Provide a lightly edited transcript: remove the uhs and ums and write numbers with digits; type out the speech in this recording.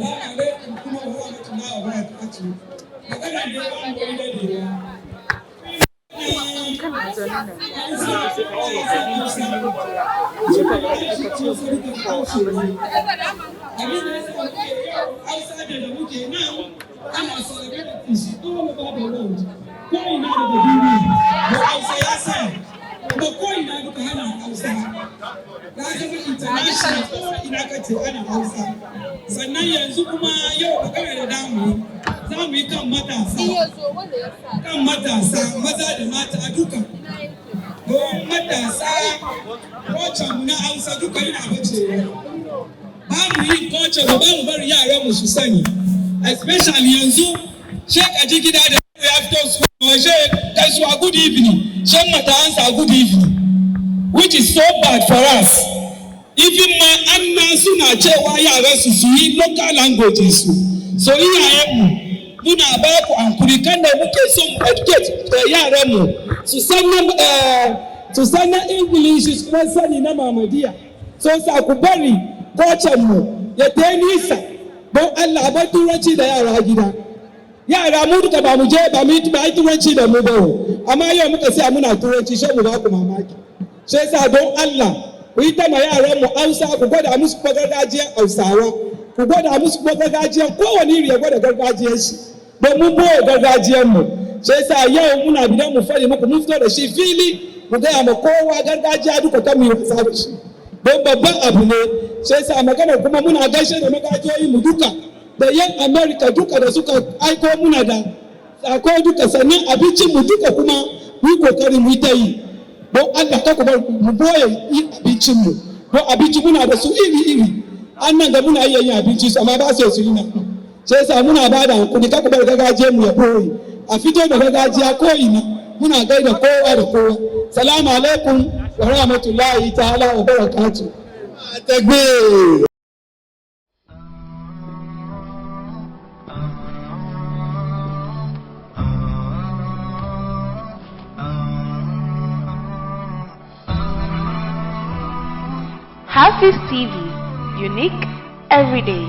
alaikum kuma wa rahmatullahi wa barakatuh. Magana da yawan goyi da ya. Hausa da muke nan ana celebrating shi all over the world. Ko ina da duniya, ko Hausa ya sa, kuma ko ina duka hana Hausa. Ya zama international ko ina kace ana Hausa. Sannan yanzu kuma yau magana da damu za mu yi kan matasa. Kan matasa, maza da mata duka. Don matasa, kocan na Hausa duka yana bace. Ba mu yi kocan ba mu bari yaran mu su sani. Especially yanzu, shek a ji gida da ya fito su waje kai su a good evening. Shan matasansa a good evening. Which is so bad for us. Even ma anna suna cewa yaran su su yi local languages su. So iyayenmu muna ba ku hankuri kan da muke son educate da yaranmu su san na English su kuma sani na Mamadiya. So sa ku bari kocanmu ya ta nisa don Allah ba turanci da yara gida. Yara mu duka ba mu je ba mu yi turanci da mu ba. Amma yau muka sai muna turanci sai mu ba ku mamaki. Sai sa don Allah ku yi ta ma yaranmu Hausa ku gwada musu gargajiyar Hausawa. Ku gwada musu gargajiyar kowane iri ya gwada gargajiyar shi. Don mun boye gargajiyarmu. Sai sa yau muna bidan mu fari muku mun fito da shi fili mu gaya ma kowa gargajiya duka ta mu yi wasa da shi. Don babban abu ne. Sai sa magana kuma muna gaishe da magajiyoyi mu duka. Da yan America duka da suka aiko muna da sako duka sannan abincin mu duka kuma mu yi kokarin mu ta yi. Don Allah ka ku bar mu boye abincin mu. Don abinci muna da su iri-iri. Annan da muna iya yin abinci su amma ba su yi na. Sai sa muna ba da hankuli ka ku bar gargajiyar mu ya boye. A fito da gargajiya ko ina muna gaida kowa da kowa. Salamu alaikum wa rahmatullahi ta'ala wa barakatuh. Takbir. HAFIZ TV, unique every day.